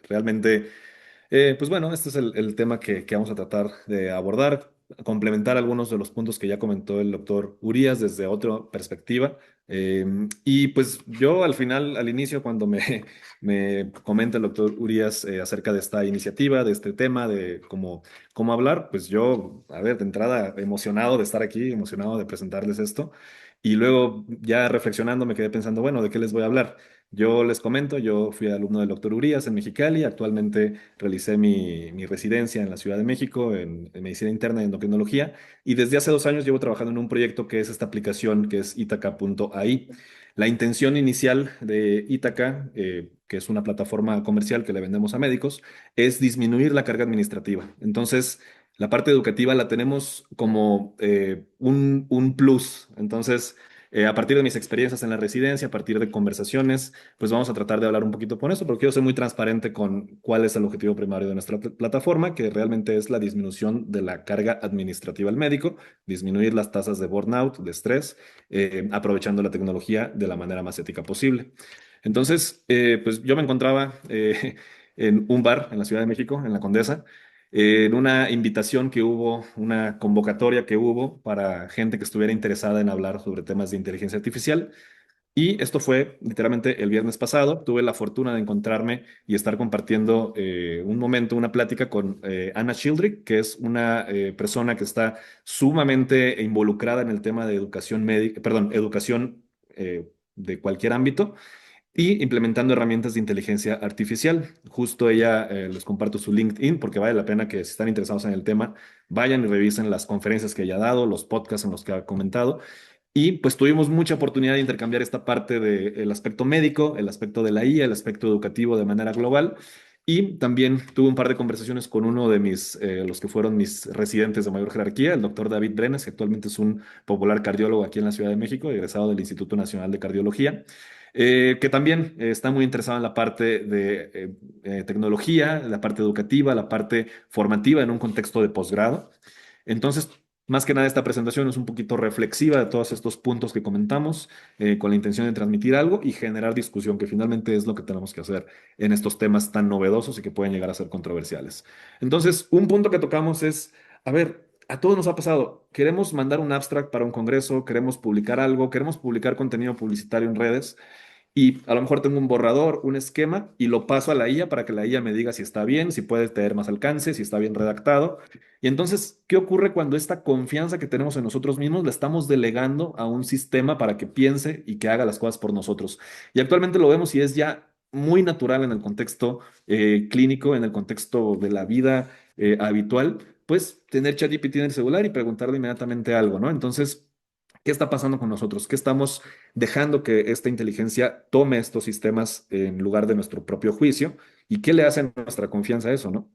Realmente, pues bueno, este es el tema que vamos a tratar de abordar, complementar algunos de los puntos que ya comentó el doctor Urías desde otra perspectiva. Y pues yo al final, al inicio, cuando me comenta el doctor Urías acerca de esta iniciativa, de este tema, de cómo hablar, pues yo, a ver, de entrada, emocionado de estar aquí, emocionado de presentarles esto. Y luego ya reflexionando me quedé pensando, bueno, ¿de qué les voy a hablar? Yo les comento, yo fui alumno del doctor Urías en Mexicali, actualmente realicé mi residencia en la Ciudad de México en medicina interna y endocrinología, y desde hace 2 años llevo trabajando en un proyecto que es esta aplicación que es Itaca.ai. La intención inicial de Itaca, que es una plataforma comercial que le vendemos a médicos, es disminuir la carga administrativa. Entonces, la parte educativa la tenemos como un plus. Entonces, a partir de mis experiencias en la residencia, a partir de conversaciones, pues vamos a tratar de hablar un poquito con eso, porque quiero ser muy transparente con cuál es el objetivo primario de nuestra plataforma, que realmente es la disminución de la carga administrativa al médico, disminuir las tasas de burnout, de estrés, aprovechando la tecnología de la manera más ética posible. Entonces, pues yo me encontraba en un bar en la Ciudad de México, en la Condesa, en una invitación que hubo, una convocatoria que hubo para gente que estuviera interesada en hablar sobre temas de inteligencia artificial. Y esto fue literalmente el viernes pasado. Tuve la fortuna de encontrarme y estar compartiendo un momento, una plática con Anna Childrick, que es una persona que está sumamente involucrada en el tema de educación médica, perdón, educación de cualquier ámbito y implementando herramientas de inteligencia artificial. Justo ella, les comparto su LinkedIn porque vale la pena que si están interesados en el tema, vayan y revisen las conferencias que ella ha dado, los podcasts en los que ha comentado. Y pues tuvimos mucha oportunidad de intercambiar esta parte del aspecto médico, el aspecto de la IA, el aspecto educativo de manera global. Y también tuve un par de conversaciones con uno de los que fueron mis residentes de mayor jerarquía, el doctor David Brenes, que actualmente es un popular cardiólogo aquí en la Ciudad de México, egresado del Instituto Nacional de Cardiología, que también está muy interesado en la parte de tecnología, la parte educativa, la parte formativa en un contexto de posgrado. Entonces, más que nada, esta presentación es un poquito reflexiva de todos estos puntos que comentamos, con la intención de transmitir algo y generar discusión, que finalmente es lo que tenemos que hacer en estos temas tan novedosos y que pueden llegar a ser controversiales. Entonces, un punto que tocamos es, a ver, a todos nos ha pasado, queremos mandar un abstract para un congreso, queremos publicar algo, queremos publicar contenido publicitario en redes y a lo mejor tengo un borrador, un esquema y lo paso a la IA para que la IA me diga si está bien, si puede tener más alcance, si está bien redactado. Y entonces, ¿qué ocurre cuando esta confianza que tenemos en nosotros mismos la estamos delegando a un sistema para que piense y que haga las cosas por nosotros? Y actualmente lo vemos y es ya muy natural en el contexto clínico, en el contexto de la vida habitual, pues tener ChatGPT en el celular y preguntarle inmediatamente algo, ¿no? Entonces, ¿qué está pasando con nosotros? ¿Qué estamos dejando que esta inteligencia tome estos sistemas en lugar de nuestro propio juicio? ¿Y qué le hace a nuestra confianza a eso, no?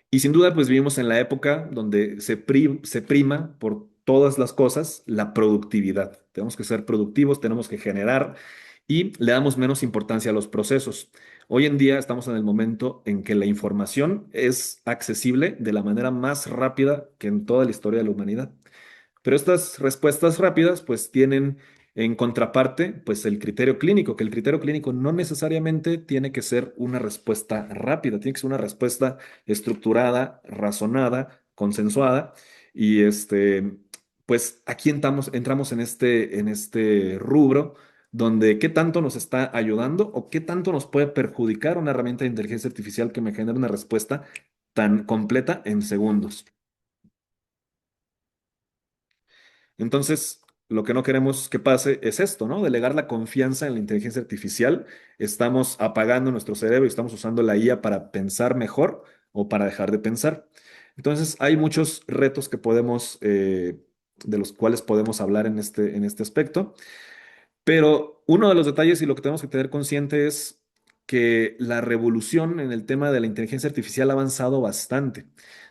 Y sin duda, pues vivimos en la época donde se prima por todas las cosas la productividad. Tenemos que ser productivos, tenemos que generar y le damos menos importancia a los procesos. Hoy en día estamos en el momento en que la información es accesible de la manera más rápida que en toda la historia de la humanidad. Pero estas respuestas rápidas pues tienen en contraparte pues el criterio clínico, que el criterio clínico no necesariamente tiene que ser una respuesta rápida, tiene que ser una respuesta estructurada, razonada, consensuada y pues aquí entramos en este rubro donde qué tanto nos está ayudando o qué tanto nos puede perjudicar una herramienta de inteligencia artificial que me genere una respuesta tan completa en segundos. Entonces, lo que no queremos que pase es esto, ¿no? Delegar la confianza en la inteligencia artificial. Estamos apagando nuestro cerebro y estamos usando la IA para pensar mejor o para dejar de pensar. Entonces, hay muchos retos de los cuales podemos hablar en este aspecto. Pero uno de los detalles y lo que tenemos que tener consciente es que la revolución en el tema de la inteligencia artificial ha avanzado bastante.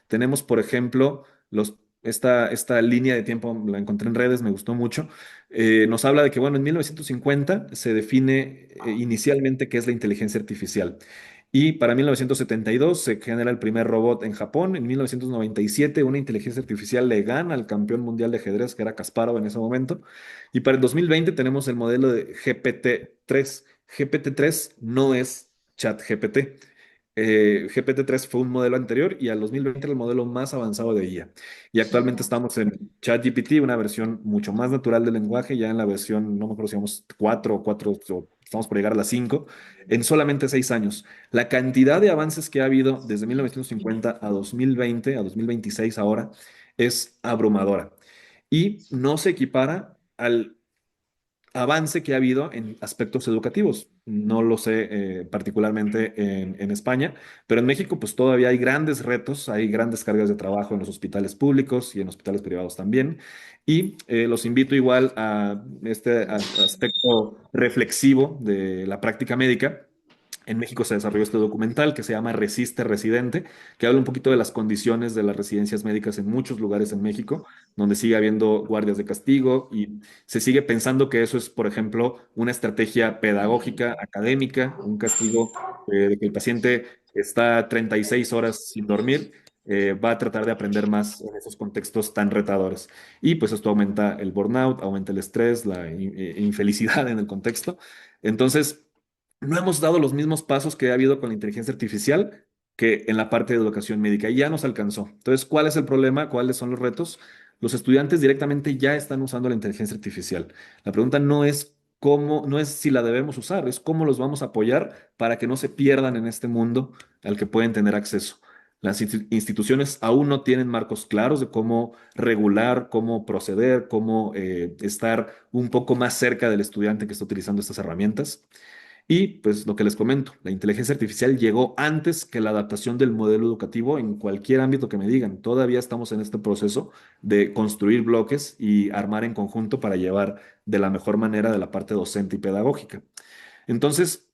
Tenemos, por ejemplo, esta línea de tiempo, la encontré en redes, me gustó mucho. Nos habla de que, bueno, en 1950 se define inicialmente qué es la inteligencia artificial. Y para 1972 se genera el primer robot en Japón. En 1997 una inteligencia artificial le gana al campeón mundial de ajedrez, que era Kasparov en ese momento. Y para el 2020 tenemos el modelo de GPT-3. GPT-3 no es ChatGPT. GPT-3 fue un modelo anterior y al 2020 era el modelo más avanzado de IA. Y actualmente estamos en ChatGPT, una versión mucho más natural del lenguaje, ya en la versión, no me acuerdo si vamos 4 o 4, o estamos por llegar a las 5 en solamente 6 años. La cantidad de avances que ha habido desde 1950 a 2020, a 2026 ahora, es abrumadora. Y no se equipara al avance que ha habido en aspectos educativos. No lo sé particularmente en España, pero en México pues todavía hay grandes retos, hay grandes cargas de trabajo en los hospitales públicos y en hospitales privados también. Y los invito igual a este aspecto reflexivo de la práctica médica. En México se desarrolló este documental que se llama Resiste Residente, que habla un poquito de las condiciones de las residencias médicas en muchos lugares en México, donde sigue habiendo guardias de castigo y se sigue pensando que eso es, por ejemplo, una estrategia pedagógica, académica, un castigo de que el paciente está 36 horas sin dormir, va a tratar de aprender más en esos contextos tan retadores. Y pues esto aumenta el burnout, aumenta el estrés, la infelicidad en el contexto. Entonces, no hemos dado los mismos pasos que ha habido con la inteligencia artificial que en la parte de educación médica y ya nos alcanzó. Entonces, ¿cuál es el problema? ¿Cuáles son los retos? Los estudiantes directamente ya están usando la inteligencia artificial. La pregunta no es cómo, no es si la debemos usar, es cómo los vamos a apoyar para que no se pierdan en este mundo al que pueden tener acceso. Las instituciones aún no tienen marcos claros de cómo regular, cómo proceder, cómo estar un poco más cerca del estudiante que está utilizando estas herramientas. Y pues lo que les comento, la inteligencia artificial llegó antes que la adaptación del modelo educativo en cualquier ámbito que me digan. Todavía estamos en este proceso de construir bloques y armar en conjunto para llevar de la mejor manera de la parte docente y pedagógica. Entonces,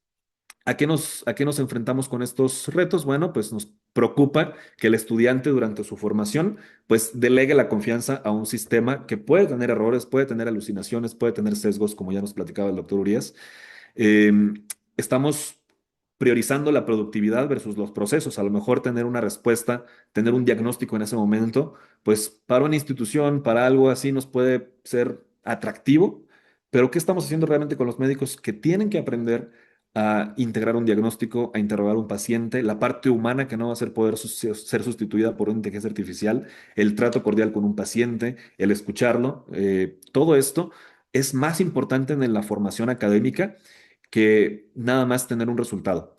¿a qué nos enfrentamos con estos retos? Bueno, pues nos preocupa que el estudiante durante su formación pues delegue la confianza a un sistema que puede tener errores, puede tener alucinaciones, puede tener sesgos, como ya nos platicaba el doctor Urias. eh, Estamos priorizando la productividad versus los procesos. A lo mejor tener una respuesta, tener un diagnóstico en ese momento, pues para una institución, para algo así nos puede ser atractivo, pero ¿qué estamos haciendo realmente con los médicos que tienen que aprender a integrar un diagnóstico, a interrogar a un paciente, la parte humana que no va a ser poder ser sustituida por una inteligencia artificial, el trato cordial con un paciente, el escucharlo, todo esto es más importante en la formación académica que nada más tener un resultado.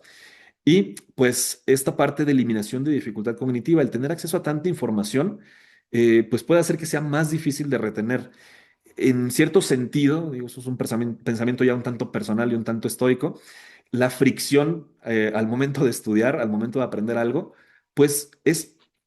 Y pues esta parte de eliminación de dificultad cognitiva, el tener acceso a tanta información, pues puede hacer que sea más difícil de retener. En cierto sentido, digo, eso es un pensamiento ya un tanto personal y un tanto estoico, la fricción al momento de estudiar, al momento de aprender algo, pues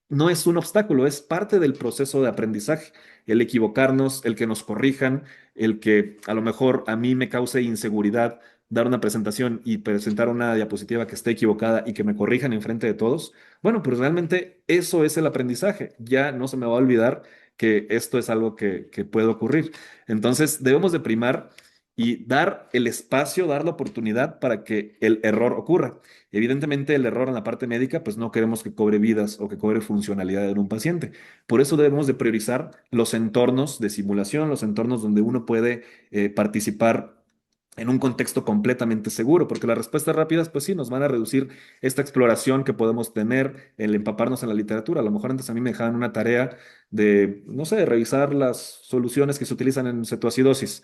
no es un obstáculo, es parte del proceso de aprendizaje. El equivocarnos, el que nos corrijan, el que a lo mejor a mí me cause inseguridad dar una presentación y presentar una diapositiva que esté equivocada y que me corrijan en frente de todos. Bueno, pues realmente eso es el aprendizaje. Ya no se me va a olvidar que esto es algo que puede ocurrir. Entonces, debemos de primar y dar el espacio, dar la oportunidad para que el error ocurra. Evidentemente, el error en la parte médica, pues no queremos que cobre vidas o que cobre funcionalidad en un paciente. Por eso debemos de priorizar los entornos de simulación, los entornos donde uno puede participar en un contexto completamente seguro, porque las respuestas rápidas, pues sí, nos van a reducir esta exploración que podemos tener, el empaparnos en la literatura. A lo mejor antes a mí me dejaban una tarea de, no sé, revisar las soluciones que se utilizan en cetoacidosis.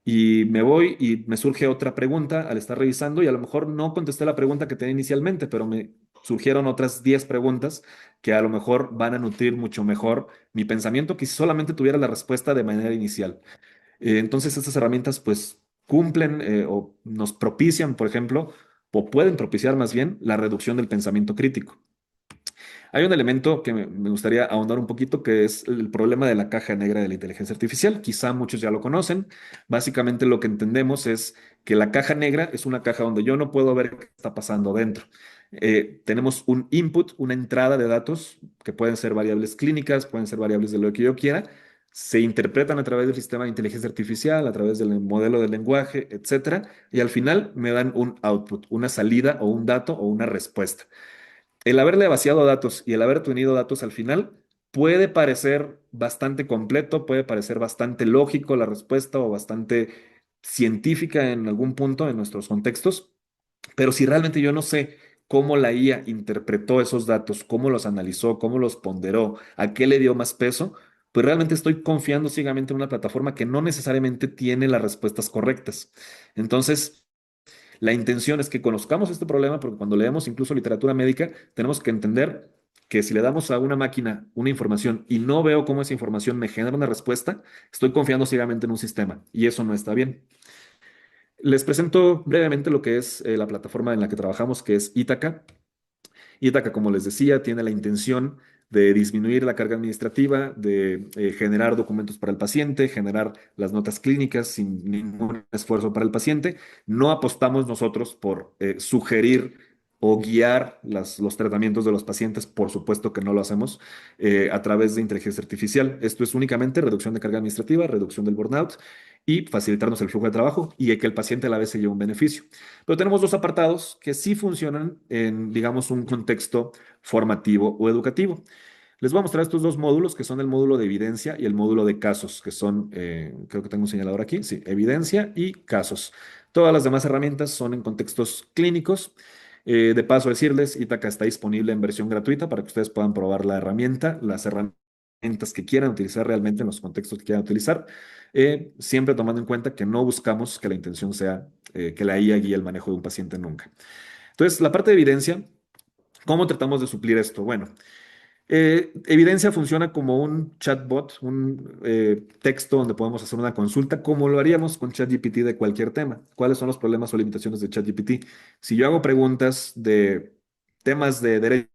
Y me voy y me surge otra pregunta al estar revisando y a lo mejor no contesté la pregunta que tenía inicialmente, pero me surgieron otras 10 preguntas que a lo mejor van a nutrir mucho mejor mi pensamiento que si solamente tuviera la respuesta de manera inicial. Entonces, estas herramientas pues cumplen o nos propician, por ejemplo, o pueden propiciar más bien la reducción del pensamiento crítico. Hay un elemento que me gustaría ahondar un poquito, que es el problema de la caja negra de la inteligencia artificial. Quizá muchos ya lo conocen. Básicamente lo que entendemos es que la caja negra es una caja donde yo no puedo ver qué está pasando dentro. Tenemos un input, una entrada de datos que pueden ser variables clínicas, pueden ser variables de lo que yo quiera. Se interpretan a través del sistema de inteligencia artificial, a través del modelo de lenguaje, etcétera, y al final me dan un output, una salida o un dato o una respuesta. El haberle vaciado datos y el haber tenido datos al final puede parecer bastante completo, puede parecer bastante lógico la respuesta o bastante científica en algún punto en nuestros contextos, Pero si realmente yo no sé cómo la IA interpretó esos datos, cómo los analizó, cómo los ponderó, a qué le dio más peso, pues realmente estoy confiando ciegamente en una plataforma que no necesariamente tiene las respuestas correctas. Entonces, la intención es que conozcamos este problema, porque cuando leemos incluso literatura médica, tenemos que entender que si le damos a una máquina una información y no veo cómo esa información me genera una respuesta, estoy confiando ciegamente en un sistema y eso no está bien. Les presento brevemente lo que es la plataforma en la que trabajamos, que es Ítaca. Ítaca, como les decía, tiene la intención de disminuir la carga administrativa, de generar documentos para el paciente, generar las notas clínicas sin ningún esfuerzo para el paciente. No apostamos nosotros por sugerir o guiar los tratamientos de los pacientes, por supuesto que no lo hacemos a través de inteligencia artificial. Esto es únicamente reducción de carga administrativa, reducción del burnout y facilitarnos el flujo de trabajo y que el paciente a la vez se lleve un beneficio. Pero tenemos dos apartados que sí funcionan en, digamos, un contexto formativo o educativo. Les voy a mostrar estos dos módulos, que son el módulo de evidencia y el módulo de casos, que son, creo que tengo un señalador aquí, sí, evidencia y casos. Todas las demás herramientas son en contextos clínicos. De paso, decirles, Itaca está disponible en versión gratuita para que ustedes puedan probar la herramienta, las herramientas que quieran utilizar realmente en los contextos que quieran utilizar, siempre tomando en cuenta que no buscamos que la intención sea que la IA guíe el manejo de un paciente nunca. Entonces, la parte de evidencia, ¿cómo tratamos de suplir esto? Bueno, evidencia funciona como un chatbot, un texto donde podemos hacer una consulta, como lo haríamos con ChatGPT de cualquier tema. ¿Cuáles son los problemas o limitaciones de ChatGPT? Si yo hago preguntas de temas de derecho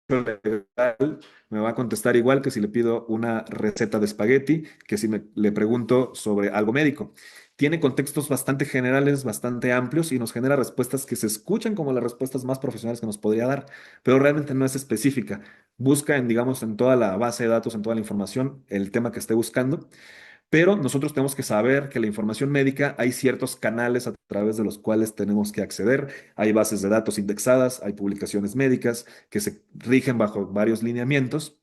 legal, me va a contestar igual que si le pido una receta de espagueti, que si le pregunto sobre algo médico. Tiene contextos bastante generales, bastante amplios y nos genera respuestas que se escuchan como las respuestas más profesionales que nos podría dar, pero realmente no es específica. Busca en, digamos, en toda la base de datos, en toda la información, el tema que esté buscando, pero nosotros tenemos que saber que la información médica hay ciertos canales a través de los cuales tenemos que acceder. Hay bases de datos indexadas, hay publicaciones médicas que se rigen bajo varios lineamientos.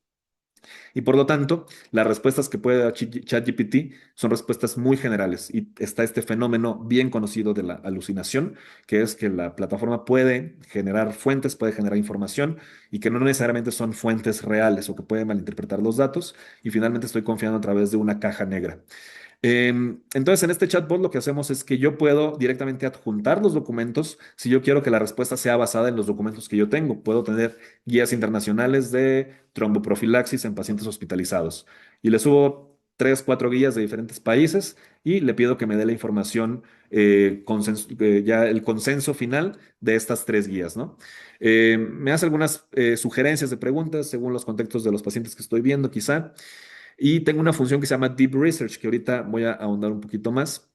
Y por lo tanto, las respuestas que puede dar ChatGPT son respuestas muy generales. Y está este fenómeno bien conocido de la alucinación, que es que la plataforma puede generar fuentes, puede generar información y que no necesariamente son fuentes reales o que puede malinterpretar los datos. Y finalmente estoy confiando a través de una caja negra. Entonces, en este chatbot lo que hacemos es que yo puedo directamente adjuntar los documentos si yo quiero que la respuesta sea basada en los documentos que yo tengo. Puedo tener guías internacionales de tromboprofilaxis en pacientes hospitalizados y le subo tres, cuatro guías de diferentes países y le pido que me dé la información, ya el consenso final de estas tres guías, ¿no? Me hace algunas sugerencias de preguntas según los contextos de los pacientes que estoy viendo, quizá. Y tengo una función que se llama Deep Research, que ahorita voy a ahondar un poquito más.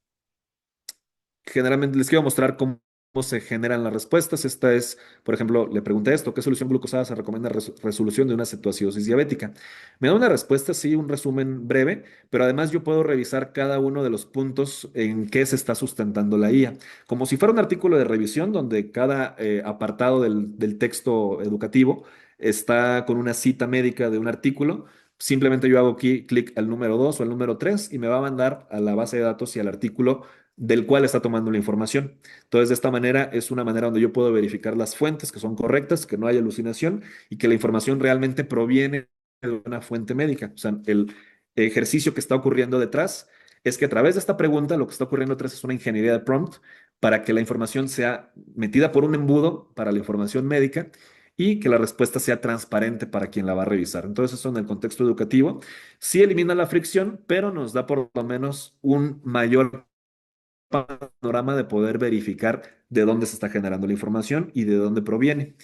Generalmente les quiero mostrar cómo se generan las respuestas. Esta es, por ejemplo, le pregunté esto: ¿qué solución glucosada se recomienda resolución de una cetoacidosis diabética? Me da una respuesta, sí, un resumen breve, pero además yo puedo revisar cada uno de los puntos en que se está sustentando la IA, como si fuera un artículo de revisión donde cada apartado del texto educativo está con una cita médica de un artículo. Simplemente yo hago aquí clic al número 2 o al número 3 y me va a mandar a la base de datos y al artículo del cual está tomando la información. Entonces, de esta manera es una manera donde yo puedo verificar las fuentes que son correctas, que no hay alucinación y que la información realmente proviene de una fuente médica. O sea, el ejercicio que está ocurriendo detrás es que a través de esta pregunta lo que está ocurriendo detrás es una ingeniería de prompt para que la información sea metida por un embudo para la información médica y que la respuesta sea transparente para quien la va a revisar. Entonces, eso en el contexto educativo sí elimina la fricción, pero nos da por lo menos un mayor panorama de poder verificar de dónde se está generando la información y de dónde proviene.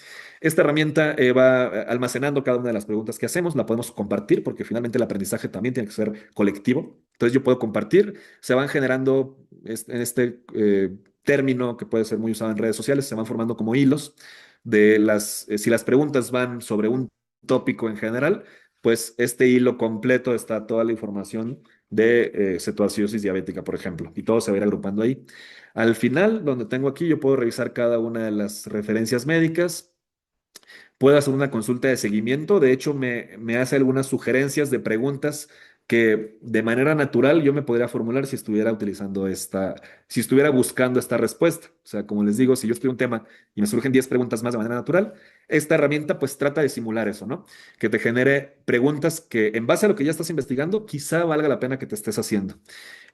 Esta herramienta va almacenando cada una de las preguntas que hacemos, la podemos compartir porque finalmente el aprendizaje también tiene que ser colectivo. Entonces yo puedo compartir, se van generando en este término que puede ser muy usado en redes sociales, se van formando como hilos de si las preguntas van sobre un tópico en general, pues este hilo completo está toda la información de cetoacidosis diabética, por ejemplo, y todo se va a ir agrupando ahí. Al final, donde tengo aquí, yo puedo revisar cada una de las referencias médicas, puedo hacer una consulta de seguimiento, de hecho me hace algunas sugerencias de preguntas que de manera natural yo me podría formular si estuviera utilizando si estuviera buscando esta respuesta. O sea, como les digo, si yo estudio un tema y me surgen 10 preguntas más de manera natural, esta herramienta pues trata de simular eso, ¿no? Que te genere preguntas que en base a lo que ya estás investigando, quizá valga la pena que te estés haciendo.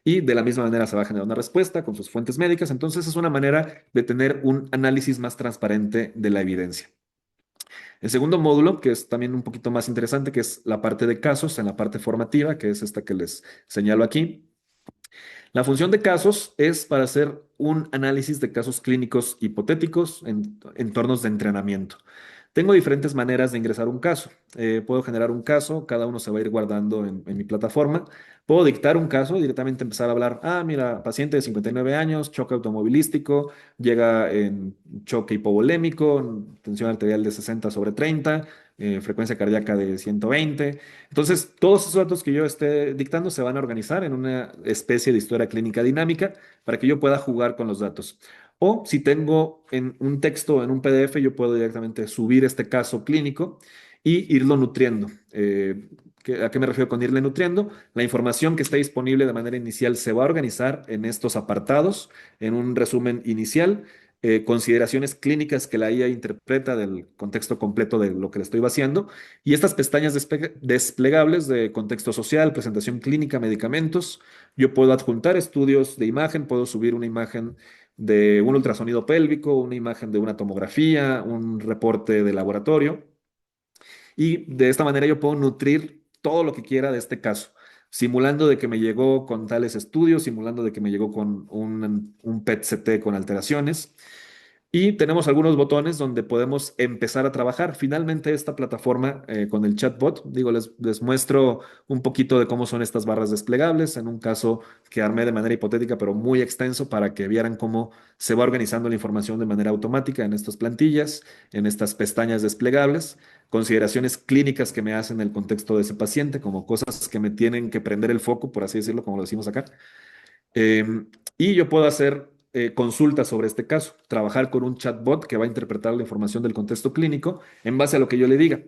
Y de la misma manera se va a generar una respuesta con sus fuentes médicas. Entonces es una manera de tener un análisis más transparente de la evidencia. El segundo módulo, que es también un poquito más interesante, que es la parte de casos en la parte formativa, que es esta que les señalo aquí. La función de casos es para hacer un análisis de casos clínicos hipotéticos en entornos de entrenamiento. Tengo diferentes maneras de ingresar un caso. Puedo generar un caso, cada uno se va a ir guardando en mi plataforma. Puedo dictar un caso, directamente empezar a hablar, mira, paciente de 59 años, choque automovilístico, llega en choque hipovolémico, tensión arterial de 60 sobre 30, frecuencia cardíaca de 120. Entonces, todos esos datos que yo esté dictando se van a organizar en una especie de historia clínica dinámica para que yo pueda jugar con los datos. O si tengo en un texto, en un PDF, yo puedo directamente subir este caso clínico y irlo nutriendo. ¿A qué me refiero con irle nutriendo? La información que está disponible de manera inicial se va a organizar en estos apartados, en un resumen inicial, consideraciones clínicas que la IA interpreta del contexto completo de lo que le estoy vaciando, y estas pestañas desplegables de contexto social, presentación clínica, medicamentos. Yo puedo adjuntar estudios de imagen, puedo subir una imagen de un ultrasonido pélvico, una imagen de una tomografía, un reporte de laboratorio. Y de esta manera yo puedo nutrir todo lo que quiera de este caso, simulando de que me llegó con tales estudios, simulando de que me llegó con un PET-CT con alteraciones. Y tenemos algunos botones donde podemos empezar a trabajar. Finalmente, esta plataforma con el chatbot, digo, les muestro un poquito de cómo son estas barras desplegables, en un caso que armé de manera hipotética, pero muy extenso, para que vieran cómo se va organizando la información de manera automática en estas plantillas, en estas pestañas desplegables, consideraciones clínicas que me hacen el contexto de ese paciente, como cosas que me tienen que prender el foco, por así decirlo, como lo decimos acá. Y yo puedo hacer consultas sobre este caso, trabajar con un chatbot que va a interpretar la información del contexto clínico en base a lo que yo le diga.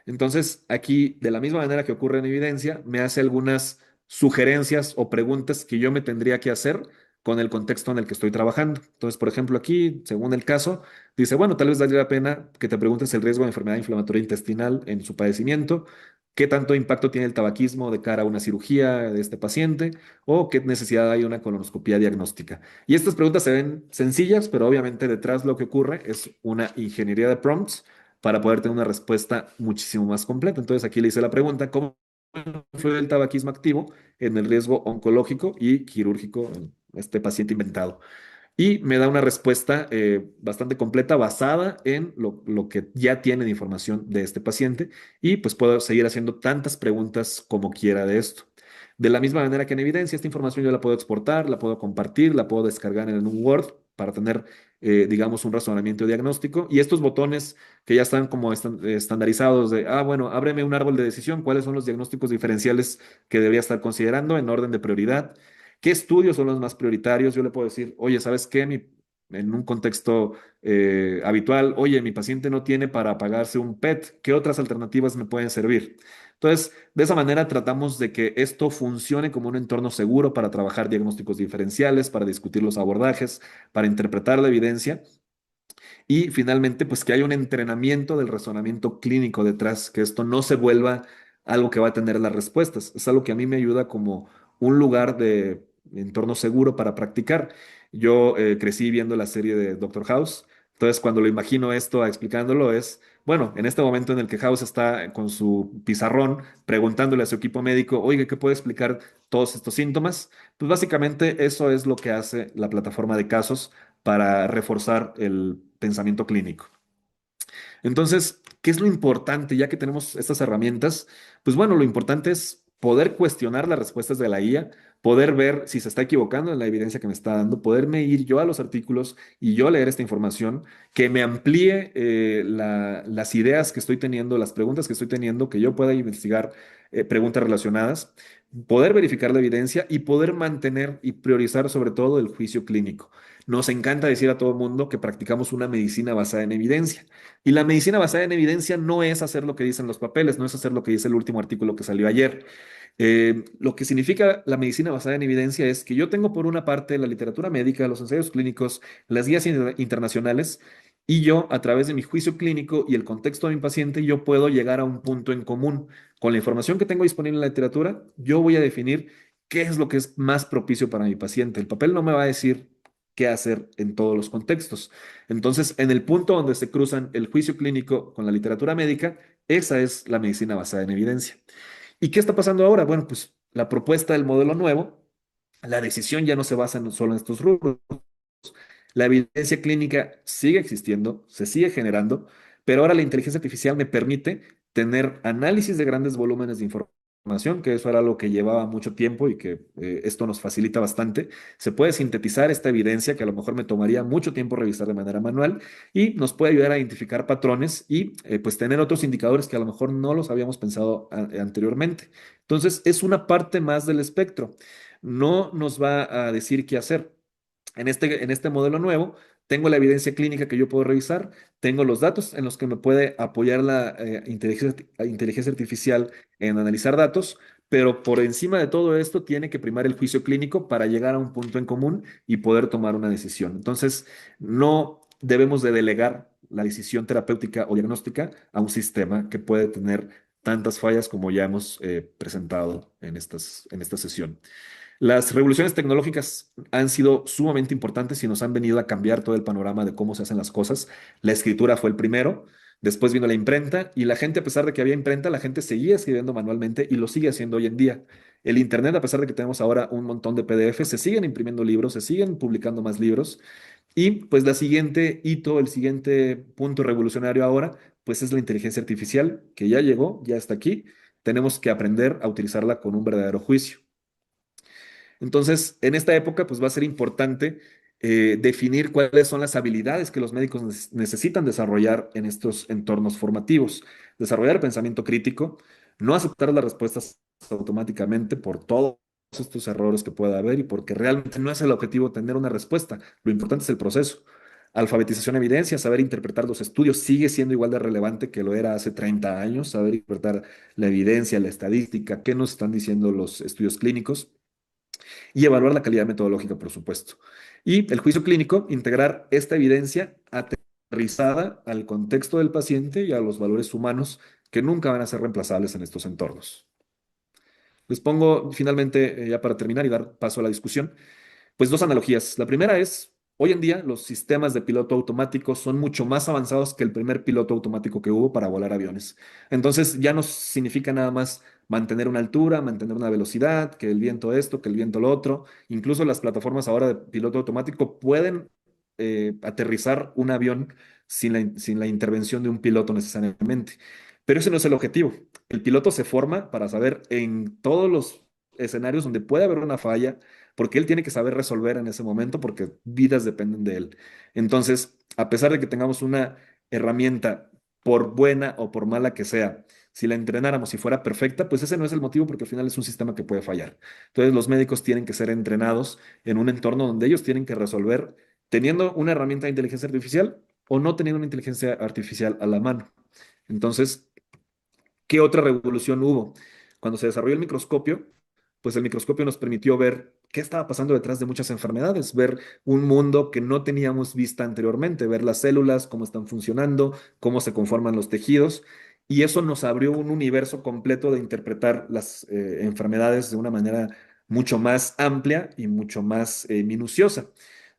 Entonces, aquí, de la misma manera que ocurre en evidencia, me hace algunas sugerencias o preguntas que yo me tendría que hacer con el contexto en el que estoy trabajando. Entonces, por ejemplo, aquí, según el caso, dice, bueno, tal vez valdría la pena que te preguntes el riesgo de enfermedad inflamatoria intestinal en su padecimiento, qué tanto impacto tiene el tabaquismo de cara a una cirugía de este paciente, o qué necesidad hay de una colonoscopia diagnóstica. Y estas preguntas se ven sencillas, pero obviamente detrás lo que ocurre es una ingeniería de prompts para poder tener una respuesta muchísimo más completa. Entonces aquí le hice la pregunta, ¿cómo influye el tabaquismo activo en el riesgo oncológico y quirúrgico en este paciente inventado? Y me da una respuesta bastante completa basada en lo que ya tiene de información de este paciente, y pues puedo seguir haciendo tantas preguntas como quiera de esto. De la misma manera que en evidencia, esta información yo la puedo exportar, la puedo compartir, la puedo descargar en un Word para tener, digamos, un razonamiento diagnóstico. Y estos botones que ya están como estandarizados de, bueno, ábreme un árbol de decisión, cuáles son los diagnósticos diferenciales que debería estar considerando en orden de prioridad. ¿Qué estudios son los más prioritarios? Yo le puedo decir, oye, ¿sabes qué? En un contexto habitual, oye, mi paciente no tiene para pagarse un PET, ¿qué otras alternativas me pueden servir? Entonces, de esa manera tratamos de que esto funcione como un entorno seguro para trabajar diagnósticos diferenciales, para discutir los abordajes, para interpretar la evidencia, y finalmente, pues que haya un entrenamiento del razonamiento clínico detrás, que esto no se vuelva algo que va a tener las respuestas. Es algo que a mí me ayuda como un lugar de entorno seguro para practicar. Yo crecí viendo la serie de Doctor House, entonces cuando lo imagino esto explicándolo es, bueno, en este momento en el que House está con su pizarrón preguntándole a su equipo médico, oiga, ¿qué puede explicar todos estos síntomas? Pues básicamente eso es lo que hace la plataforma de casos para reforzar el pensamiento clínico. Entonces, ¿qué es lo importante ya que tenemos estas herramientas? Pues bueno, lo importante es poder cuestionar las respuestas de la IA, poder ver si se está equivocando en la evidencia que me está dando, poderme ir yo a los artículos y yo leer esta información, que me amplíe las ideas que estoy teniendo, las preguntas que estoy teniendo, que yo pueda investigar preguntas relacionadas, poder verificar la evidencia y poder mantener y priorizar sobre todo el juicio clínico. Nos encanta decir a todo el mundo que practicamos una medicina basada en evidencia. Y la medicina basada en evidencia no es hacer lo que dicen los papeles, no es hacer lo que dice el último artículo que salió ayer. Lo que significa la medicina basada en evidencia es que yo tengo por una parte la literatura médica, los ensayos clínicos, las guías internacionales, y yo a través de mi juicio clínico y el contexto de mi paciente, yo puedo llegar a un punto en común. Con la información que tengo disponible en la literatura, yo voy a definir qué es lo que es más propicio para mi paciente. El papel no me va a decir qué hacer en todos los contextos. Entonces, en el punto donde se cruzan el juicio clínico con la literatura médica, esa es la medicina basada en evidencia. ¿Y qué está pasando ahora? Bueno, pues la propuesta del modelo nuevo, la decisión ya no se basa solo en estos rubros. La evidencia clínica sigue existiendo, se sigue generando, pero ahora la inteligencia artificial me permite tener análisis de grandes volúmenes de información, que eso era algo que llevaba mucho tiempo y que esto nos facilita bastante. Se puede sintetizar esta evidencia que a lo mejor me tomaría mucho tiempo revisar de manera manual y nos puede ayudar a identificar patrones y pues tener otros indicadores que a lo mejor no los habíamos pensado anteriormente. Entonces, es una parte más del espectro. No nos va a decir qué hacer. En este modelo nuevo, tengo la evidencia clínica que yo puedo revisar, tengo los datos en los que me puede apoyar la inteligencia artificial en analizar datos, pero por encima de todo esto tiene que primar el juicio clínico para llegar a un punto en común y poder tomar una decisión. Entonces, no debemos de delegar la decisión terapéutica o diagnóstica a un sistema que puede tener tantas fallas como ya hemos presentado en esta sesión. Las revoluciones tecnológicas han sido sumamente importantes y nos han venido a cambiar todo el panorama de cómo se hacen las cosas. La escritura fue el primero, después vino la imprenta y la gente, a pesar de que había imprenta, la gente seguía escribiendo manualmente y lo sigue haciendo hoy en día. El Internet, a pesar de que tenemos ahora un montón de PDFs, se siguen imprimiendo libros, se siguen publicando más libros y pues la siguiente hito, el siguiente punto revolucionario ahora, pues es la inteligencia artificial que ya llegó, ya está aquí. Tenemos que aprender a utilizarla con un verdadero juicio. Entonces, en esta época, pues va a ser importante definir cuáles son las habilidades que los médicos necesitan desarrollar en estos entornos formativos. Desarrollar pensamiento crítico, no aceptar las respuestas automáticamente por todos estos errores que pueda haber y porque realmente no es el objetivo tener una respuesta. Lo importante es el proceso. Alfabetización de evidencia, saber interpretar los estudios sigue siendo igual de relevante que lo era hace 30 años, saber interpretar la evidencia, la estadística, qué nos están diciendo los estudios clínicos y evaluar la calidad metodológica, por supuesto. Y el juicio clínico, integrar esta evidencia aterrizada al contexto del paciente y a los valores humanos que nunca van a ser reemplazables en estos entornos. Les pongo finalmente, ya para terminar y dar paso a la discusión, pues dos analogías. La primera es, hoy en día los sistemas de piloto automático son mucho más avanzados que el primer piloto automático que hubo para volar aviones. Entonces ya no significa nada más mantener una altura, mantener una velocidad, que el viento esto, que el viento lo otro. Incluso las plataformas ahora de piloto automático pueden aterrizar un avión sin la intervención de un piloto necesariamente. Pero ese no es el objetivo. El piloto se forma para saber en todos los escenarios donde puede haber una falla, porque él tiene que saber resolver en ese momento, porque vidas dependen de él. Entonces, a pesar de que tengamos una herramienta, por buena o por mala que sea, si la entrenáramos y fuera perfecta, pues ese no es el motivo, porque al final es un sistema que puede fallar. Entonces, los médicos tienen que ser entrenados en un entorno donde ellos tienen que resolver teniendo una herramienta de inteligencia artificial o no teniendo una inteligencia artificial a la mano. Entonces, ¿qué otra revolución hubo? Cuando se desarrolló el microscopio, pues el microscopio nos permitió ver qué estaba pasando detrás de muchas enfermedades, ver un mundo que no teníamos vista anteriormente, ver las células, cómo están funcionando, cómo se conforman los tejidos, y eso nos abrió un universo completo de interpretar las enfermedades de una manera mucho más amplia y mucho más minuciosa.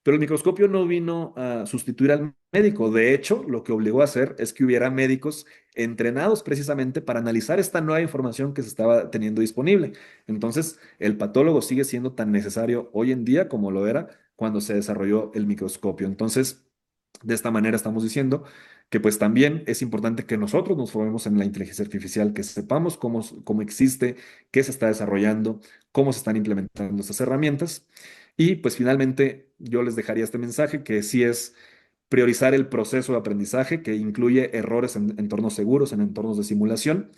Pero el microscopio no vino a sustituir al médico. De hecho, lo que obligó a hacer es que hubiera médicos entrenados precisamente para analizar esta nueva información que se estaba teniendo disponible. Entonces, el patólogo sigue siendo tan necesario hoy en día como lo era cuando se desarrolló el microscopio. Entonces, de esta manera estamos diciendo que pues también es importante que nosotros nos formemos en la inteligencia artificial, que sepamos cómo existe, qué se está desarrollando, cómo se están implementando estas herramientas. Y pues finalmente yo les dejaría este mensaje que sí es priorizar el proceso de aprendizaje que incluye errores en entornos seguros, en entornos de simulación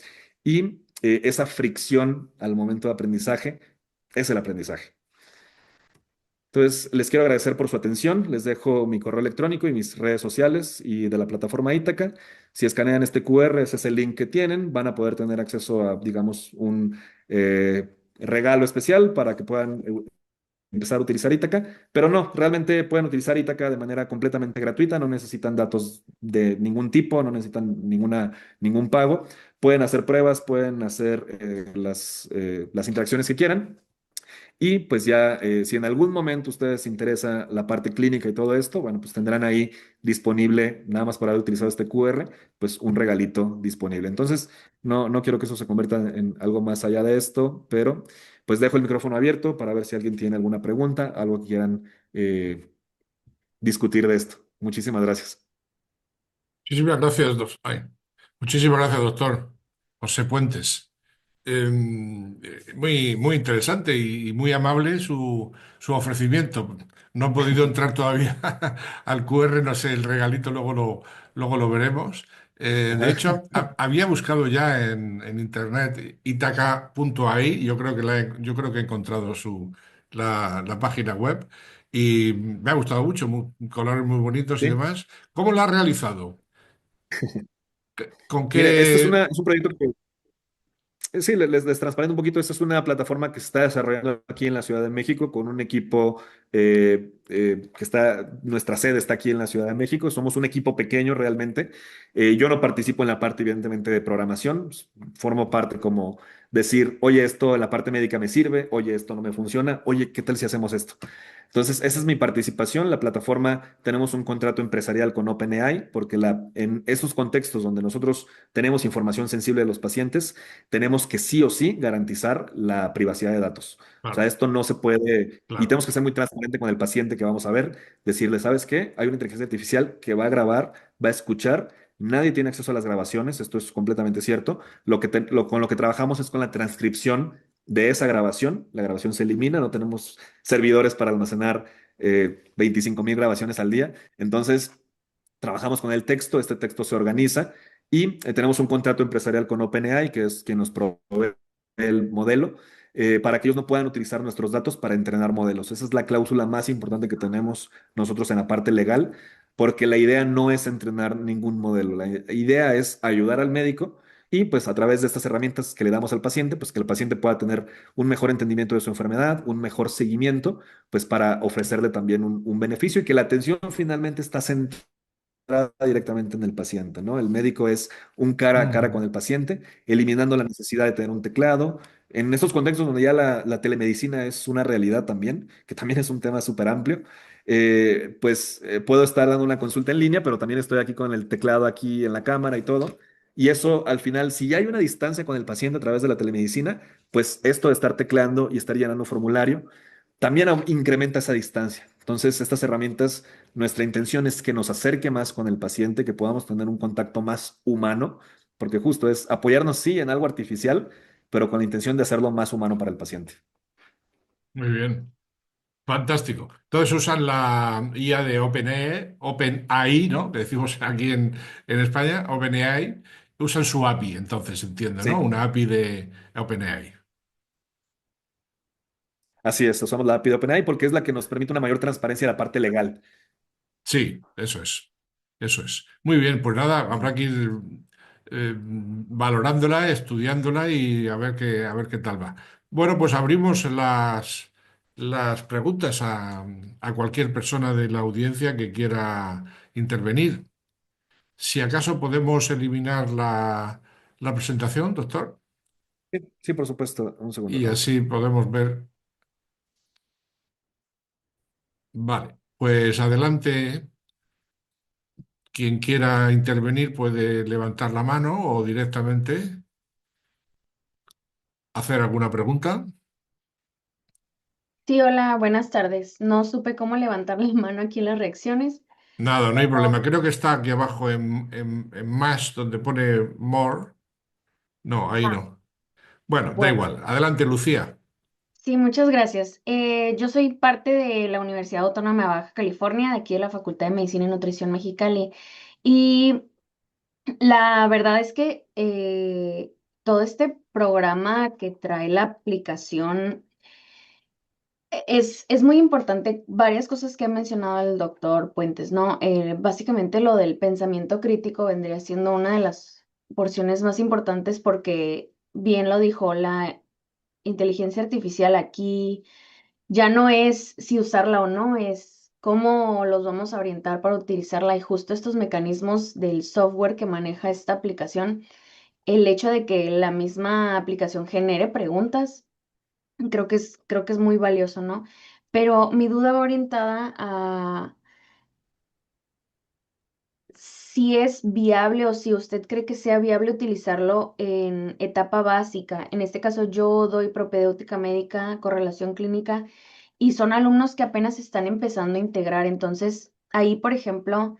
y esa fricción al momento de aprendizaje es el aprendizaje. Entonces, les quiero agradecer por su atención. Les dejo mi correo electrónico y mis redes sociales y de la plataforma Ítaca. Si escanean este QR, ese es el link que tienen, van a poder tener acceso a, digamos, un regalo especial para que puedan empezar a utilizar Ítaca. Pero no, realmente pueden utilizar Ítaca de manera completamente gratuita, no necesitan datos de ningún tipo, no necesitan ningún pago. Pueden hacer pruebas, pueden hacer las interacciones que quieran. Y pues ya, si en algún momento a ustedes les interesa la parte clínica y todo esto, bueno, pues tendrán ahí disponible, nada más por haber utilizado este QR, pues un regalito disponible. Entonces, no quiero que eso se convierta en algo más allá de esto, pero pues dejo el micrófono abierto para ver si alguien tiene alguna pregunta, algo que quieran discutir de esto. Muchísimas gracias. Muchísimas gracias, muchísimas gracias, doctor José Puentes. Muy, muy interesante y muy amable su ofrecimiento. No he podido entrar todavía al QR, no sé, el regalito luego lo veremos. De Ajá. hecho, había buscado ya en internet itaca.ai, yo creo que he encontrado la página web y me ha gustado mucho, colores muy bonitos y Sí. demás. ¿Cómo lo ha realizado? ¿Con Mire, este es, qué? es un proyecto que sí, les transparento un poquito. Esta es una plataforma que se está desarrollando aquí en la Ciudad de México con un equipo que está, nuestra sede está aquí en la Ciudad de México. Somos un equipo pequeño realmente. Yo no participo en la parte, evidentemente, de programación. Formo parte como decir, oye, esto en la parte médica me sirve, oye, esto no me funciona, oye, ¿qué tal si hacemos esto? Entonces, esa es mi participación. La plataforma, tenemos un contrato empresarial con OpenAI, porque en esos contextos donde nosotros tenemos información sensible de los pacientes, tenemos que sí o sí garantizar la privacidad de datos. O sea, Claro, esto no se puede, y claro. tenemos que ser muy transparente con el paciente que vamos a ver, decirle, ¿sabes qué? Hay una inteligencia artificial que va a grabar, va a escuchar, nadie tiene acceso a las grabaciones, esto es completamente cierto. Con lo que trabajamos es con la transcripción de esa grabación, la grabación se elimina, no tenemos servidores para almacenar 25,000 grabaciones al día, entonces trabajamos con el texto, este texto se organiza y tenemos un contrato empresarial con OpenAI, que es quien nos provee el modelo, para que ellos no puedan utilizar nuestros datos para entrenar modelos. Esa es la cláusula más importante que tenemos nosotros en la parte legal, porque la idea no es entrenar ningún modelo, la idea es ayudar al médico. Y pues a través de estas herramientas que le damos al paciente, pues que el paciente pueda tener un mejor entendimiento de su enfermedad, un mejor seguimiento, pues para ofrecerle también un beneficio y que la atención finalmente está centrada directamente en el paciente, ¿no? El médico es un cara a cara Ujú. con el paciente, eliminando la necesidad de tener un teclado. En estos contextos donde ya la telemedicina es una realidad también, que también es un tema súper amplio, pues puedo estar dando una consulta en línea, pero también estoy aquí con el teclado aquí en la cámara y todo. Y eso al final, si ya hay una distancia con el paciente a través de la telemedicina, pues esto de estar tecleando y estar llenando formulario también incrementa esa distancia. Entonces, estas herramientas, nuestra intención es que nos acerque más con el paciente, que podamos tener un contacto más humano, porque justo es apoyarnos, sí, en algo artificial, pero con la intención de hacerlo más humano para el paciente. Muy bien, fantástico. Entonces usan la IA de OpenAI, ¿no? Que decimos aquí en España, OpenAI. Usan su API, entonces entiendo, ¿no? Sí, Una API de OpenAI. así es, usamos la API de OpenAI porque es la que nos permite una mayor transparencia de la parte legal. Sí, eso es. Eso es. Muy bien, pues nada, Ujú. habrá que ir valorándola, estudiándola y a ver qué tal va. Bueno, pues abrimos las preguntas a cualquier persona de la audiencia que quiera intervenir. Si acaso podemos eliminar la presentación, doctor, Sí, sí, por supuesto, un segundo. y así podemos ver. Vale, pues adelante. Quien quiera intervenir puede levantar la mano o directamente hacer alguna pregunta. Sí, hola, buenas tardes. No supe cómo levantar la mano aquí en las reacciones. Nada, no hay problema. Creo que está aquí abajo en más donde pone more. No, ahí Ah, no. Bueno, da bueno, igual. Adelante, Lucía. sí, muchas gracias. Yo soy parte de la Universidad Autónoma de Baja California, de aquí de la Facultad de Medicina y Nutrición Mexicali. Y la verdad es que todo este programa que trae la aplicación Es muy importante varias cosas que ha mencionado el doctor Puentes, ¿no? Básicamente lo del pensamiento crítico vendría siendo una de las porciones más importantes porque, bien lo dijo, la inteligencia artificial aquí ya no es si usarla o no, es cómo los vamos a orientar para utilizarla y justo estos mecanismos del software que maneja esta aplicación, el hecho de que la misma aplicación genere preguntas. Creo que es muy valioso, ¿no? Pero mi duda va orientada a si es viable o si usted cree que sea viable utilizarlo en etapa básica. En este caso, yo doy propedéutica médica, correlación clínica, y son alumnos que apenas están empezando a integrar. Entonces, ahí, por ejemplo,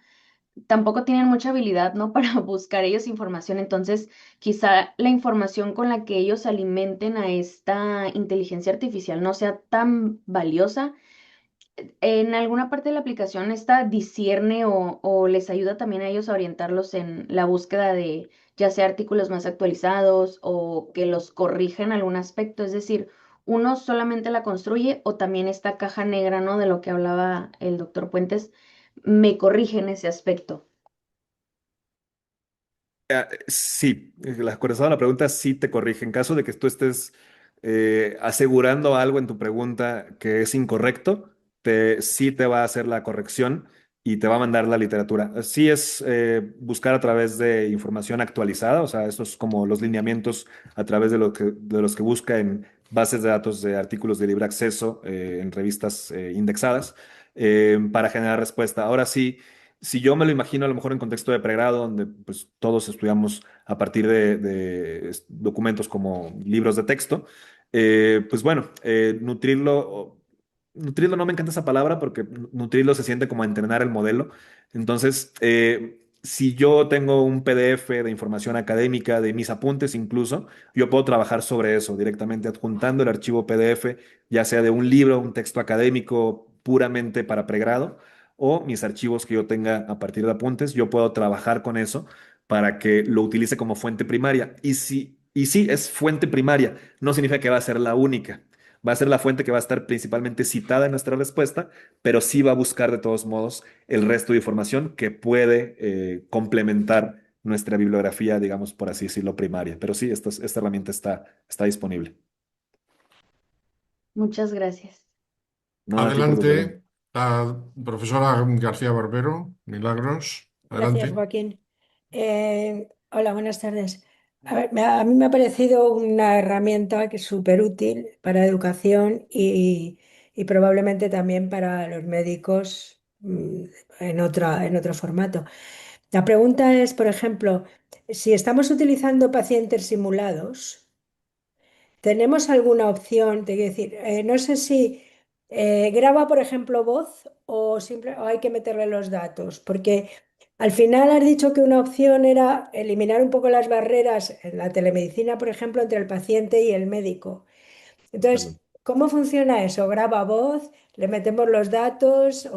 tampoco tienen mucha habilidad, ¿no? Para buscar ellos información. Entonces, quizá la información con la que ellos alimenten a esta inteligencia artificial no sea tan valiosa. En alguna parte de la aplicación esta discierne o les ayuda también a ellos a orientarlos en la búsqueda de ya sea artículos más actualizados o que los corrija en algún aspecto. Es decir, uno solamente la construye o también esta caja negra, ¿no? De lo que hablaba el doctor Puentes, me corrige en ese aspecto. Sí, contestando la pregunta, sí te corrige. En caso de que tú estés asegurando algo en tu pregunta que es incorrecto, sí te va a hacer la corrección y te va a mandar la literatura. Sí es buscar a través de información actualizada, o sea, esto es como los lineamientos a través de los que busca en bases de datos de artículos de libre acceso, en revistas indexadas, para generar respuesta. Ahora sí. Si yo me lo imagino a lo mejor en contexto de pregrado, donde pues todos estudiamos a partir de documentos como libros de texto, pues bueno, nutrirlo no me encanta esa palabra porque nutrirlo se siente como entrenar el modelo. Entonces, si yo tengo un PDF de información académica, de mis apuntes incluso, yo puedo trabajar sobre eso directamente adjuntando el archivo PDF, ya sea de un libro, un texto académico puramente para pregrado o mis archivos que yo tenga a partir de apuntes, yo puedo trabajar con eso para que lo utilice como fuente primaria. Y sí, es fuente primaria, no significa que va a ser la única. Va a ser la fuente que va a estar principalmente citada en nuestra respuesta, pero sí va a buscar de todos modos el resto de información que puede complementar nuestra bibliografía, digamos, por así decirlo, primaria. Pero sí, esta herramienta está disponible. Muchas gracias. No, a ti por tu pregunta. Adelante, la profesora García Barbero, Milagros. Gracias, Adelante. Joaquín. Hola, buenas tardes. A ver, a mí me ha parecido una herramienta que es súper útil para educación y probablemente también para los médicos en otro formato. La pregunta es, por ejemplo, si estamos utilizando pacientes simulados, ¿tenemos alguna opción? Te quiero decir, no sé si graba, por ejemplo, voz o hay que meterle los datos, porque al final has dicho que una opción era eliminar un poco las barreras en la telemedicina, por ejemplo, entre el paciente y el médico. Perdón. Entonces, ¿cómo funciona eso? ¿Graba voz? ¿Le metemos los datos?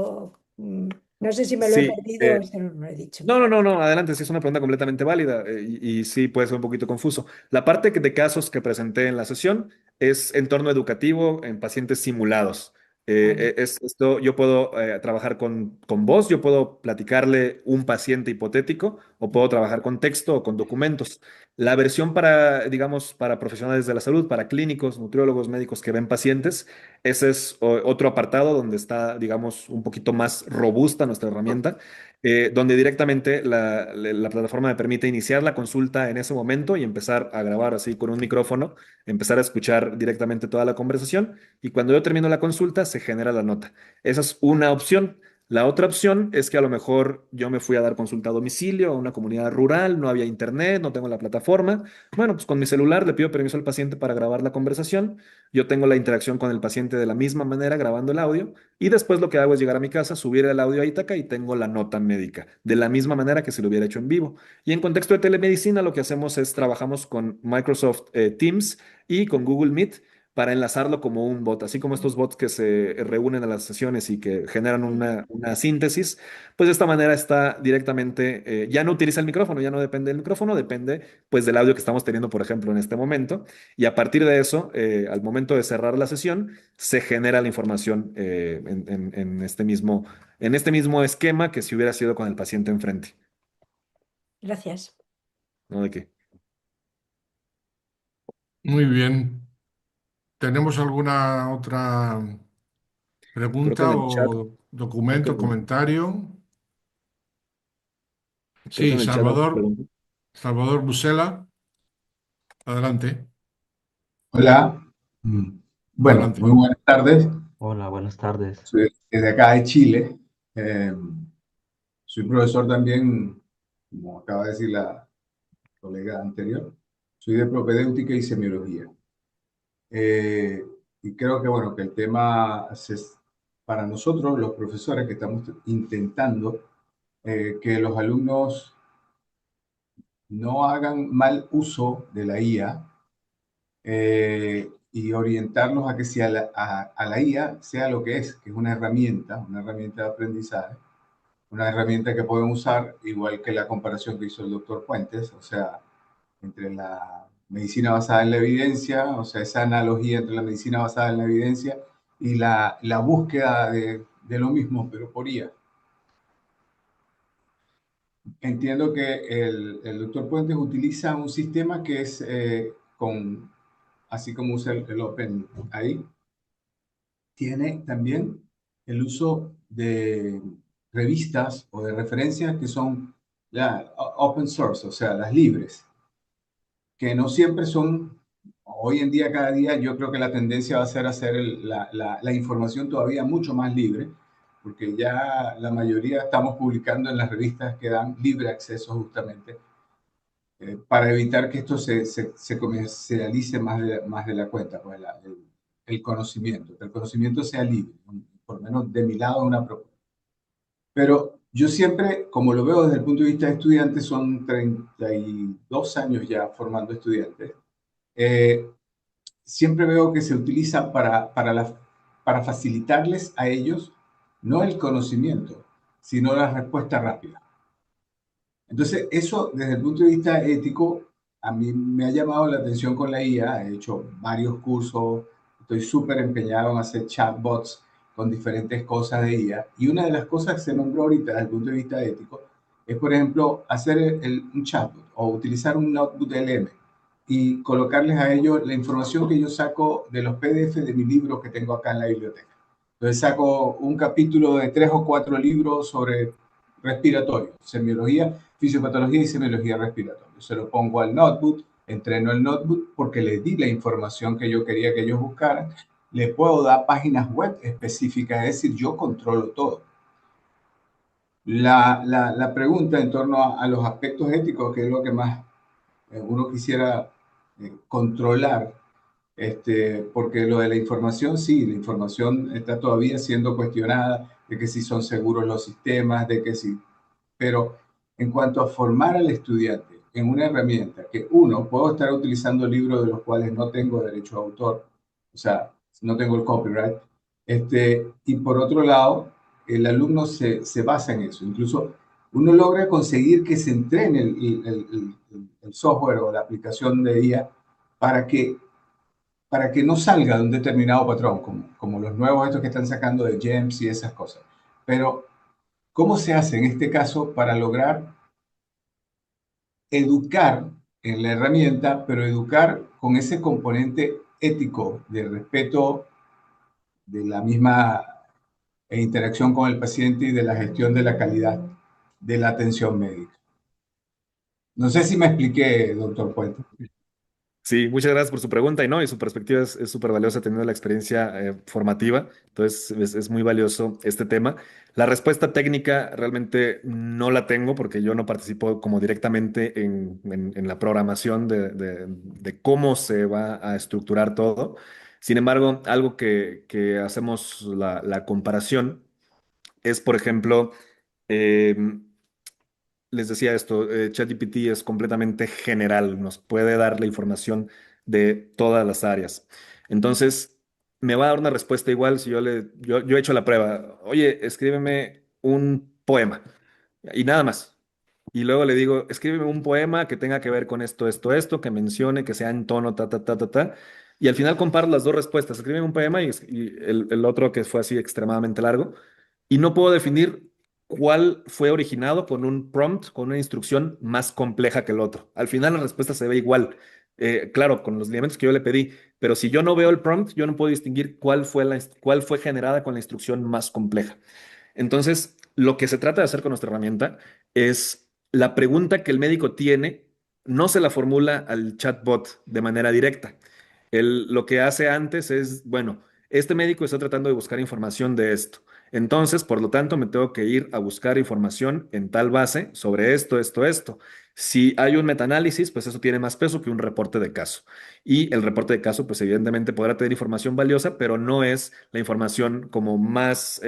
No sé si me lo he Sí, perdido o si no lo he dicho. no, adelante, sí es una pregunta completamente válida y sí puede ser un poquito confuso. La parte de casos que presenté en la sesión es entorno educativo en pacientes simulados. Vale. Esto, yo puedo trabajar con voz, yo puedo platicarle un paciente hipotético o puedo trabajar con texto o con documentos. La versión para, digamos, para profesionales de la salud, para clínicos, nutriólogos, médicos que ven pacientes, ese es otro apartado donde está, digamos, un poquito más robusta nuestra herramienta donde directamente la plataforma me permite iniciar la consulta en ese momento y empezar a grabar así con un micrófono, empezar a escuchar directamente toda la conversación y cuando yo termino la consulta se genera la nota. Esa es una opción. La otra opción es que a lo mejor yo me fui a dar consulta a domicilio a una comunidad rural, no había internet, no tengo la plataforma. Bueno, pues con mi celular le pido permiso al paciente para grabar la conversación. Yo tengo la interacción con el paciente de la misma manera grabando el audio y después lo que hago es llegar a mi casa, subir el audio a Ítaca y tengo la nota médica, de la misma manera que si lo hubiera hecho en vivo. Y en contexto de telemedicina, lo que hacemos es trabajamos con Microsoft Teams y con Google Meet para enlazarlo como un bot, así como estos bots que se reúnen a las sesiones y que generan una síntesis, pues de esta manera está directamente, ya no utiliza el micrófono, ya no depende del micrófono, depende pues del audio que estamos teniendo, por ejemplo, en este momento, y a partir de eso, al momento de cerrar la sesión, se genera la información en este mismo esquema que si hubiera sido con el paciente enfrente, Gracias. ¿no? De que Muy bien. ¿Tenemos alguna otra creo que en pregunta el chat, o creo que documento, en comentario? creo que Sí, en el chat nos Salvador, preguntan. Salvador Busela, adelante, Hola. Mm. Bueno, adelante. muy buenas tardes. Hola, buenas tardes. Soy desde acá de Chile. Eh, Soy profesor también, como acaba de decir la colega anterior. Soy de propedéutica y semiología. Y creo que, bueno, que el tema para nosotros, los profesores, que estamos intentando que los alumnos no hagan mal uso de la IA, y orientarlos a que si a la IA sea lo que es una herramienta de aprendizaje, una herramienta que pueden usar, igual que la comparación que hizo el doctor Puentes, o sea, entre la medicina basada en la evidencia, o sea, esa analogía entre la medicina basada en la evidencia y la búsqueda de lo mismo, pero por IA. Entiendo que el doctor Puentes utiliza un sistema que es así como usa el Open ahí, tiene también el uso de revistas o de referencias que son ya open source, o sea, las libres, que no siempre son, hoy en día, cada día, yo creo que la tendencia va a ser hacer la información todavía mucho más libre, porque ya la mayoría estamos publicando en las revistas que dan libre acceso justamente, para evitar que esto se comercialice más de la cuenta, pues el conocimiento, que el conocimiento sea libre, por lo menos de mi lado una propuesta. Pero yo siempre, como lo veo desde el punto de vista de estudiantes, son 32 años ya formando estudiantes, eh, siempre veo que se utiliza para facilitarles a ellos no el conocimiento, sino la respuesta rápida. Entonces, eso desde el punto de vista ético, a mí me ha llamado la atención con la IA. He hecho varios cursos, estoy súper empeñado en hacer chatbots con diferentes cosas de IA. Y una de las cosas que se nombró ahorita desde el punto de vista ético es, por ejemplo, hacer un chatbot o utilizar un notebook LM y colocarles a ellos la información que yo saco de los PDF de mi libro que tengo acá en la biblioteca. Entonces saco un capítulo de 3 o 4 libros sobre respiratorio, semiología, fisiopatología y semiología respiratoria. Se lo pongo al notebook, entreno el notebook porque les di la información que yo quería que ellos buscaran. Le puedo dar páginas web específicas, es decir, yo controlo todo. La pregunta en torno a los aspectos éticos, que es lo que más uno quisiera controlar, porque lo de la información, sí, la información está todavía siendo cuestionada, de que si son seguros los sistemas, de que si, pero en cuanto a formar al estudiante en una herramienta que uno, puedo estar utilizando libros de los cuales no tengo derecho a autor, o sea, no tengo el copyright, y por otro lado, el alumno se basa en eso. Incluso uno logra conseguir que se entrene el software o la aplicación de IA para que, para que no salga de un determinado patrón, como los nuevos estos que están sacando de GEMS y esas cosas. Pero, ¿cómo se hace en este caso para lograr educar en la herramienta, pero educar con ese componente ético de respeto de la misma interacción con el paciente y de la gestión de la calidad de la atención médica? No sé si me expliqué, doctor Puente. Sí, muchas gracias por su pregunta y no, y su perspectiva es súper valiosa teniendo la experiencia formativa, entonces es muy valioso este tema. La respuesta técnica realmente no la tengo porque yo no participo como directamente en la programación de cómo se va a estructurar todo. Sin embargo, algo que hacemos la comparación es, por ejemplo, em, les decía esto, ChatGPT es completamente general, nos puede dar la información de todas las áreas. Entonces, me va a dar una respuesta igual si yo he hecho la prueba. Oye, escríbeme un poema y nada más. Y luego le digo, escríbeme un poema que tenga que ver con esto, esto, esto, que mencione, que sea en tono, ta, ta, ta, ta, ta. Y al final comparo las dos respuestas. Escríbeme un poema y el otro que fue así extremadamente largo. Y no puedo definir cuál fue originado con un prompt, con una instrucción más compleja que el otro. Al final la respuesta se ve igual. Claro, con los lineamientos que yo le pedí, pero si yo no veo el prompt, yo no puedo distinguir cuál fue generada con la instrucción más compleja. Entonces, lo que se trata de hacer con nuestra herramienta es la pregunta que el médico tiene, no se la formula al chatbot de manera directa. Él lo que hace antes es, bueno, este médico está tratando de buscar información de esto. Entonces, por lo tanto, me tengo que ir a buscar información en tal base sobre esto, esto, esto. Si hay un metaanálisis, pues eso tiene más peso que un reporte de caso. Y el reporte de caso, pues evidentemente podrá tener información valiosa, pero no es la información como más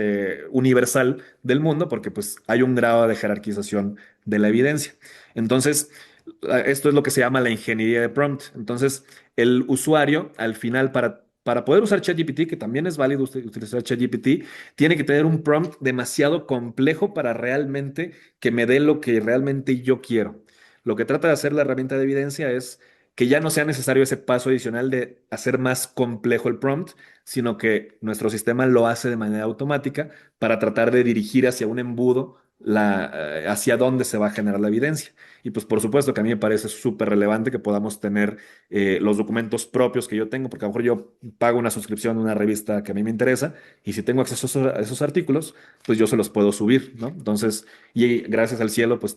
universal del mundo, porque pues hay un grado de jerarquización de la evidencia. Entonces, esto es lo que se llama la ingeniería de prompt. Entonces, el usuario, al final, para poder usar ChatGPT, que también es válido utilizar ChatGPT, tiene que tener un prompt demasiado complejo para realmente que me dé lo que realmente yo quiero. Lo que trata de hacer la herramienta de evidencia es que ya no sea necesario ese paso adicional de hacer más complejo el prompt, sino que nuestro sistema lo hace de manera automática para tratar de dirigir hacia un embudo hacia dónde se va a generar la evidencia. Y pues por supuesto que a mí me parece súper relevante que podamos tener los documentos propios que yo tengo, porque a lo mejor yo pago una suscripción a una revista que a mí me interesa y si tengo acceso a esos artículos, pues yo se los puedo subir, ¿no? Entonces, y gracias al cielo, pues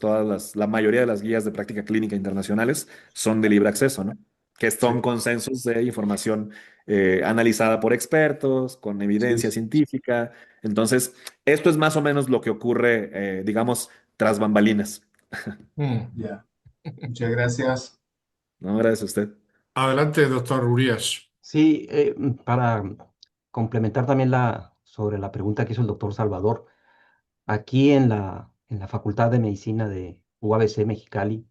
la mayoría de las guías de práctica clínica internacionales son de libre acceso, ¿no? Que son Sí, consensos de información analizada por expertos, con sí, evidencia sí. científica. Entonces, esto es más o menos lo que ocurre, digamos, tras bambalinas. Mm. Ya. Muchas gracias. No, gracias a usted. Adelante, doctor Urías. Sí, para complementar también sobre la pregunta que hizo el doctor Salvador, aquí en la Facultad de Medicina de UABC Mexicali,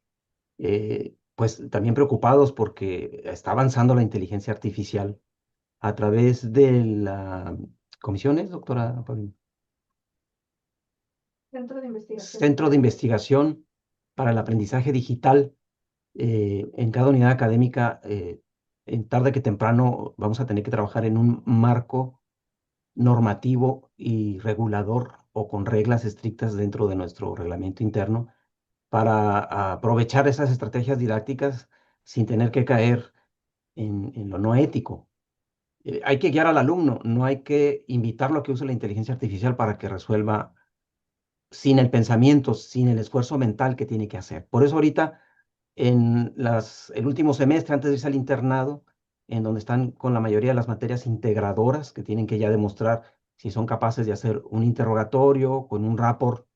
pues también preocupados porque está avanzando la inteligencia artificial a través de la comisiones, doctora Paulina? Centro de Investigación. Centro de Investigación para el Aprendizaje Digital. En cada unidad académica, en tarde que temprano, vamos a tener que trabajar en un marco normativo y regulador o con reglas estrictas dentro de nuestro reglamento interno para aprovechar esas estrategias didácticas sin tener que caer en lo no ético. Hay que guiar al alumno, no hay que invitarlo a que use la inteligencia artificial para que resuelva sin el pensamiento, sin el esfuerzo mental que tiene que hacer. Por eso ahorita, el último semestre, antes de irse al internado, en donde están con la mayoría de las materias integradoras, que tienen que ya demostrar si son capaces de hacer un interrogatorio con un rapport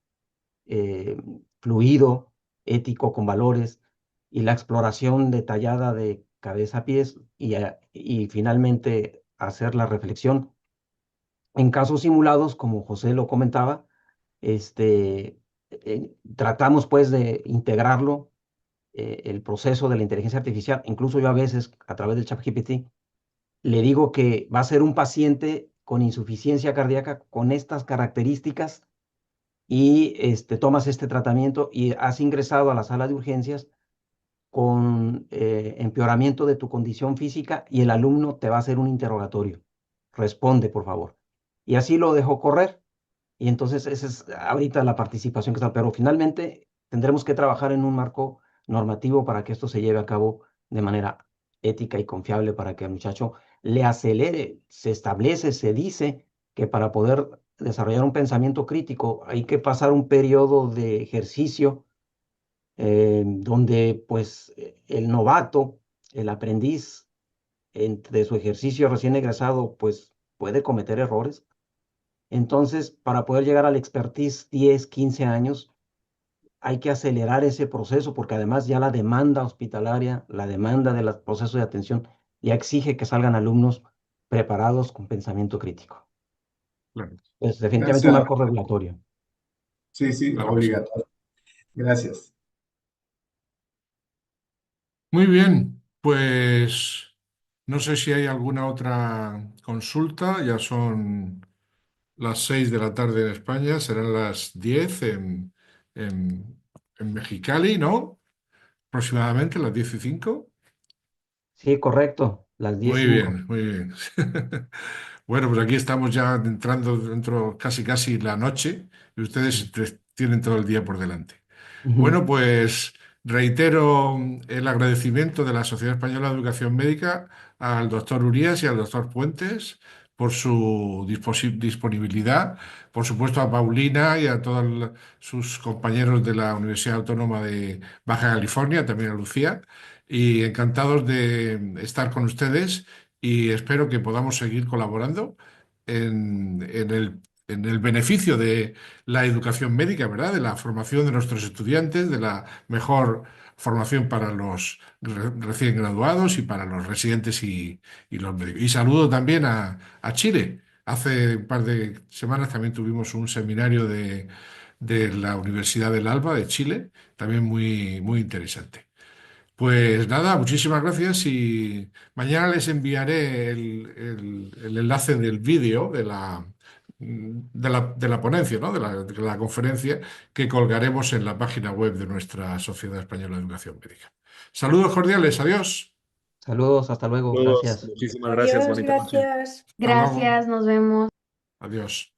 eh, fluido, ético, con valores, y la exploración detallada de cabeza a pies, y finalmente hacer la reflexión. En casos simulados, como José lo comentaba, tratamos pues de integrarlo, el proceso de la inteligencia artificial. Incluso yo a veces, a través del ChatGPT, le digo que va a ser un paciente con insuficiencia cardíaca con estas características y tomas este tratamiento y has ingresado a la sala de urgencias con empeoramiento de tu condición física y el alumno te va a hacer un interrogatorio. Responde, por favor. Y así lo dejó correr. Y entonces esa es ahorita la participación que está, pero finalmente tendremos que trabajar en un marco normativo para que esto se lleve a cabo de manera ética y confiable para que el muchacho le acelere. Se establece, se dice que para poder desarrollar un pensamiento crítico hay que pasar un periodo de ejercicio donde pues el novato, el aprendiz, entre su ejercicio recién egresado, pues puede cometer errores. Entonces, para poder llegar al expertise 10, 15 años, hay que acelerar ese proceso porque además ya la demanda hospitalaria, la demanda del proceso de atención ya exige que salgan alumnos preparados con pensamiento crítico. Claro, Es definitivamente un Gracias. marco regulatorio. Sí, sí, claro que sí. obligatorio. Gracias. Muy bien, pues No sé si hay alguna otra consulta. Ya son las 6 de la tarde en España, serán las 10 en Mexicali, ¿no? Aproximadamente las 10:05. Sí, correcto, las diez Muy cinco. bien, muy bien. Bueno, pues aquí estamos ya entrando dentro casi casi la noche y ustedes tienen todo el día por delante. Ujú. Bueno, pues reitero el agradecimiento de la Sociedad Española de Educación Médica al doctor Urías y al doctor Puentes por su disponibilidad, por supuesto a Paulina y a todos sus compañeros de la Universidad Autónoma de Baja California, también a Lucía, y encantados de estar con ustedes y espero que podamos seguir colaborando en el beneficio de la educación médica, ¿verdad? De la formación de nuestros estudiantes, de la mejor formación para los recién graduados y para los residentes y los médicos. Y saludo también a Chile. Hace un par de semanas también tuvimos un seminario de la Universidad del Alba de Chile, también muy, muy interesante. Pues nada, muchísimas gracias y mañana les enviaré el enlace del vídeo de la ponencia, ¿no? De la conferencia que colgaremos en la página web de nuestra Sociedad Española de Educación Médica. Saludos cordiales, adiós. Saludos, hasta luego, Saludos, gracias. muchísimas gracias, Adiós, bonita noche. gracias. Hasta luego, Gracias, nos vemos. adiós.